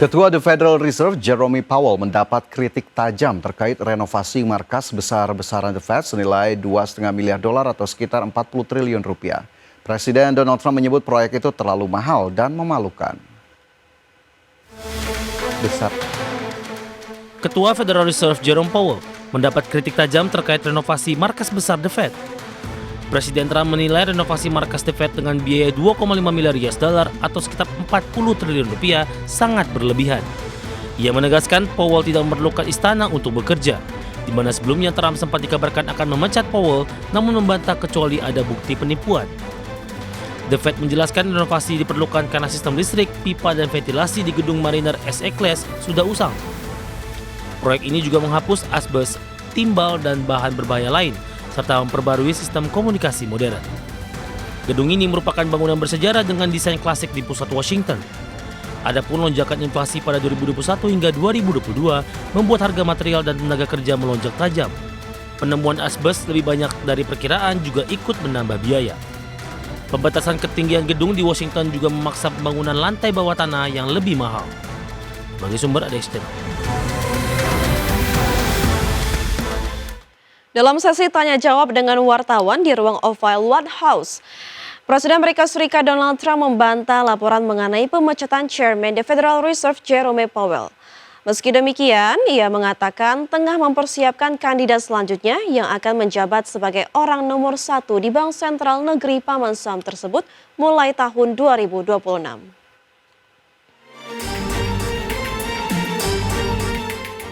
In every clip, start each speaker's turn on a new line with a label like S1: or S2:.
S1: Ketua The Federal Reserve Jerome Powell mendapat kritik tajam terkait renovasi markas besar-besaran The Fed senilai $2,5 miliar atau sekitar 40 triliun rupiah. Presiden Donald Trump menyebut proyek itu terlalu mahal dan memalukan.
S2: Ketua Federal Reserve Jerome Powell mendapat kritik tajam terkait renovasi markas besar The Fed. Presiden Trump menilai renovasi markas The Fed dengan biaya $2,5 miliar atau sekitar 40 triliun rupiah sangat berlebihan. Ia menegaskan Powell tidak memerlukan istana untuk bekerja, di mana sebelumnya Trump sempat dikabarkan akan memecat Powell, namun membantah kecuali ada bukti penipuan. The Fed menjelaskan renovasi diperlukan karena sistem listrik, pipa, dan ventilasi di gedung Mariner SE Class sudah usang. Proyek ini juga menghapus asbes, timbal, dan bahan berbahaya lain, serta memperbarui sistem komunikasi modern. Gedung ini merupakan bangunan bersejarah dengan desain klasik di pusat Washington. Adapun lonjakan inflasi pada 2021 hingga 2022 membuat harga material dan tenaga kerja melonjak tajam. Penemuan asbes lebih banyak dari perkiraan juga ikut menambah biaya. Pembatasan ketinggian gedung di Washington juga memaksa pembangunan lantai bawah tanah yang lebih mahal. Bagi sumber ada Channel.
S3: Dalam sesi tanya-jawab dengan wartawan di ruang Oval White House, Presiden Amerika Serikat Donald Trump membantah laporan mengenai pemecatan Chairman The Federal Reserve Jerome Powell. Meski demikian, ia mengatakan tengah mempersiapkan kandidat selanjutnya yang akan menjabat sebagai orang nomor 1 di Bank Sentral Negeri Paman Sam tersebut mulai tahun 2026.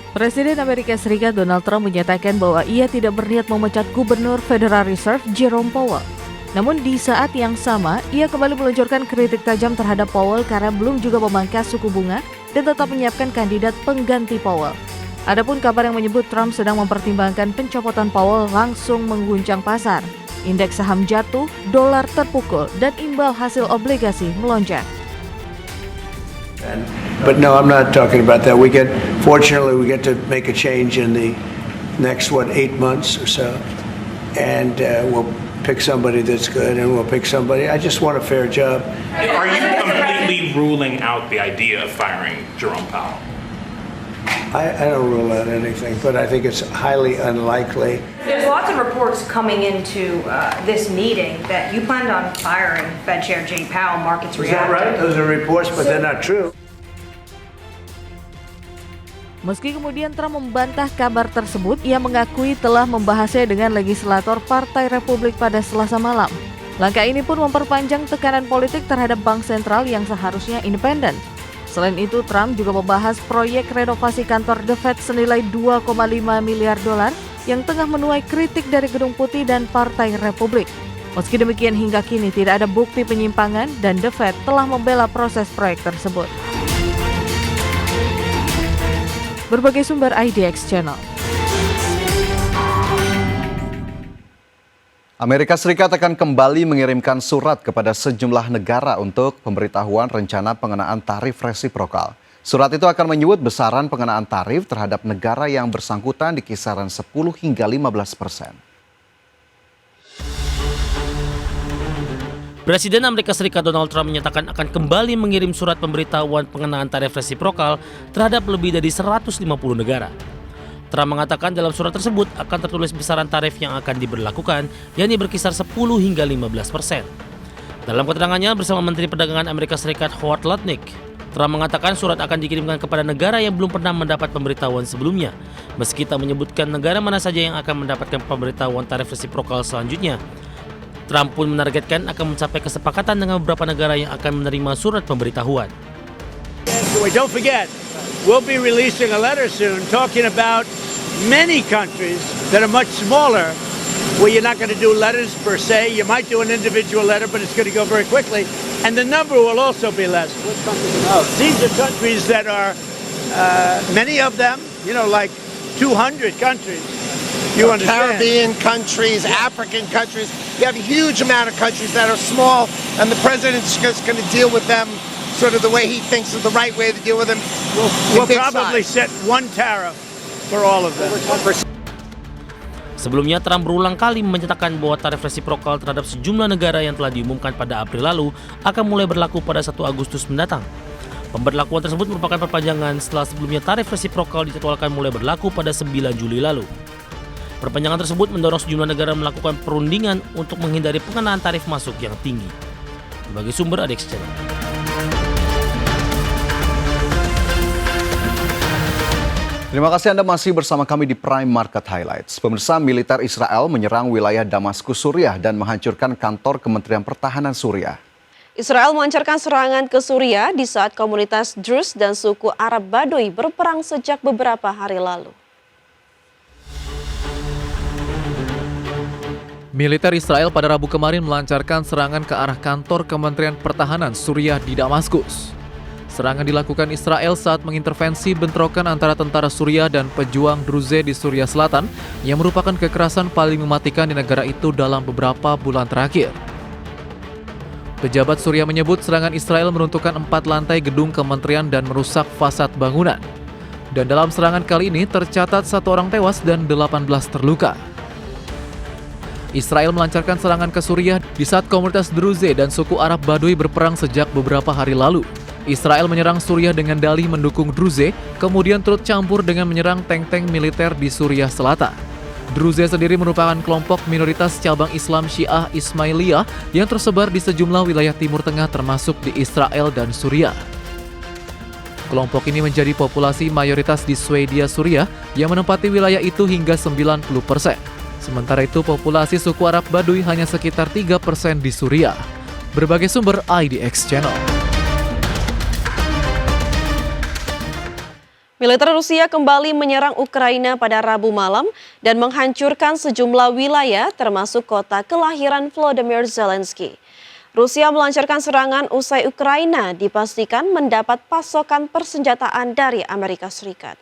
S4: Presiden Amerika Serikat Donald Trump menyatakan bahwa ia tidak berniat memecat Gubernur Federal Reserve Jerome Powell. Namun di saat yang sama, ia kembali meluncurkan kritik tajam terhadap Powell karena belum juga memangkas suku bunga dan tetap menyiapkan kandidat pengganti Powell. Adapun kabar yang menyebut Trump sedang mempertimbangkan pencopotan Powell langsung mengguncang pasar. Indeks saham jatuh, dolar terpukul, dan imbal hasil obligasi melonjak.
S5: But no, I'm not talking about that. Fortunately, we get to make a change in the next, 8 months or so. And we'll pick somebody that's good, and we'll pick somebody. I just want a fair job.
S6: Are you completely ruling out the idea of firing Jerome Powell?
S5: I don't rule out anything, but I think it's highly unlikely.
S7: There's lots of reports coming into this meeting that you planned on firing Fed Chair Jay Powell. Markets reacted.
S5: Is that right? Those are reports, but they're not true.
S4: Meski kemudian Trump membantah kabar tersebut, ia mengakui telah membahasnya dengan legislator Partai Republik pada Selasa malam. Langkah ini pun memperpanjang tekanan politik terhadap bank sentral yang seharusnya independen. Selain itu, Trump juga membahas proyek renovasi kantor The Fed senilai $2,5 miliar yang tengah menuai kritik dari Gedung Putih dan Partai Republik. Meski demikian, hingga kini tidak ada bukti penyimpangan dan The Fed telah membela proses proyek tersebut. Berbagai sumber IDX Channel.
S1: Amerika Serikat akan kembali mengirimkan surat kepada sejumlah negara untuk pemberitahuan rencana pengenaan tarif resiprokal. Surat itu akan menyebut besaran pengenaan tarif terhadap negara yang bersangkutan di kisaran 10 hingga 15%.
S2: Presiden Amerika Serikat Donald Trump menyatakan akan kembali mengirim surat pemberitahuan pengenaan tarif resiprokal terhadap lebih dari 150 negara. Trump mengatakan dalam surat tersebut akan tertulis besaran tarif yang akan diberlakukan, yakni berkisar 10 hingga 15%. Dalam keterangannya bersama Menteri Perdagangan Amerika Serikat Howard Lutnick, Trump mengatakan surat akan dikirimkan kepada negara yang belum pernah mendapat pemberitahuan sebelumnya, meski tak menyebutkan negara mana saja yang akan mendapatkan pemberitahuan tarif resiprokal selanjutnya. Trump pun menargetkan akan mencapai kesepakatan dengan beberapa negara yang akan menerima surat pemberitahuan.
S8: Don't forget, we'll be releasing a letter soon talking about many countries that are much smaller, where you're not going to do letters per se. You might do an individual letter, but it's going to go very quickly. And the number will also be less. What countries are those? These are countries that are, many of them, like 200 countries. You understand?
S9: Caribbean countries, African countries. You have a huge amount of countries that are small, and the president's just going to deal with them sort of the way he thinks is the right way to deal with them.
S8: We'll probably set one tariff for all of them.
S2: Sebelumnya, Trump berulang kali menyatakan bahwa tarif resiprokal terhadap sejumlah negara yang telah diumumkan pada April lalu akan mulai berlaku pada 1 Agustus mendatang. Pemberlakuan tersebut merupakan perpanjangan setelah sebelumnya tarif resiprokal dijadwalkan mulai berlaku pada 9 Juli lalu. Perpanjangan tersebut mendorong sejumlah negara melakukan perundingan untuk menghindari pengenaan tarif masuk yang tinggi. Berbagai sumber ada Channel.
S1: Terima kasih Anda masih bersama kami di Prime Market Highlights. Pemirsa, militer Israel menyerang wilayah Damaskus, Suriah dan menghancurkan kantor Kementerian Pertahanan Suriah.
S3: Israel melancarkan serangan ke Suriah di saat komunitas Druze dan suku Arab Baduy berperang sejak beberapa hari lalu.
S10: Militer Israel pada Rabu kemarin melancarkan serangan ke arah kantor Kementerian Pertahanan Suriah di Damaskus. Serangan dilakukan Israel saat mengintervensi bentrokan antara tentara Suriah dan pejuang Druze di Suriah Selatan yang merupakan kekerasan paling mematikan di negara itu dalam beberapa bulan terakhir. Pejabat Suriah menyebut serangan Israel meruntuhkan 4 lantai gedung kementerian dan merusak fasad bangunan. Dan dalam serangan kali ini tercatat 1 orang tewas dan 18 terluka. Israel melancarkan serangan ke Suriah di saat komunitas Druze dan suku Arab Baduy berperang sejak beberapa hari lalu. Israel menyerang Suriah dengan dalih mendukung Druze, kemudian turut campur dengan menyerang tank-tank militer di Suriah Selatan. Druze sendiri merupakan kelompok minoritas cabang Islam Syiah Ismailiyah yang tersebar di sejumlah wilayah Timur Tengah termasuk di Israel dan Suriah. Kelompok ini menjadi populasi mayoritas di Swedia, Suriah yang menempati wilayah itu hingga 90%. Sementara itu populasi suku Arab Baduy hanya sekitar 3% di Suriah. Berbagai sumber IDX Channel.
S3: Militer Rusia kembali menyerang Ukraina pada Rabu malam dan menghancurkan sejumlah wilayah termasuk kota kelahiran Volodymyr Zelensky. Rusia melancarkan serangan usai Ukraina dipastikan mendapat pasokan persenjataan dari Amerika Serikat.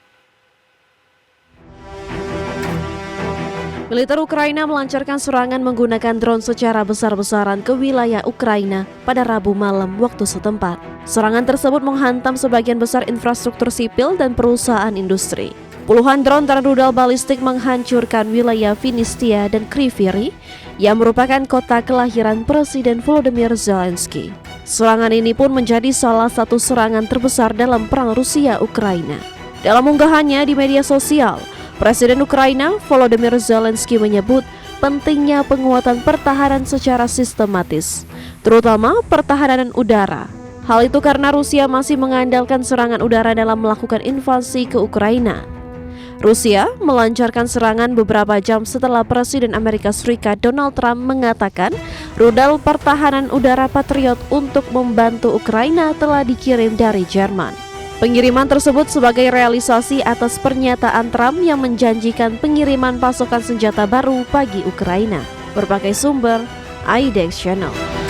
S3: Militer Ukraina melancarkan serangan menggunakan drone secara besar-besaran ke wilayah Ukraina pada Rabu malam waktu setempat. Serangan tersebut menghantam sebagian besar infrastruktur sipil dan perusahaan industri. Puluhan drone dan rudal balistik menghancurkan wilayah Finistia dan Kryvyi yang merupakan kota kelahiran Presiden Volodymyr Zelensky. Serangan ini pun menjadi salah satu serangan terbesar dalam perang Rusia-Ukraina. Dalam unggahannya di media sosial, Presiden Ukraina Volodymyr Zelensky menyebut pentingnya penguatan pertahanan secara sistematis, terutama pertahanan udara. Hal itu karena Rusia masih mengandalkan serangan udara dalam melakukan invasi ke Ukraina. Rusia melancarkan serangan beberapa jam setelah Presiden Amerika Serikat Donald Trump mengatakan rudal pertahanan udara Patriot untuk membantu Ukraina telah dikirim dari Jerman. Pengiriman tersebut sebagai realisasi atas pernyataan Trump yang menjanjikan pengiriman pasokan senjata baru bagi Ukraina. Berbagai sumber, IDX Channel.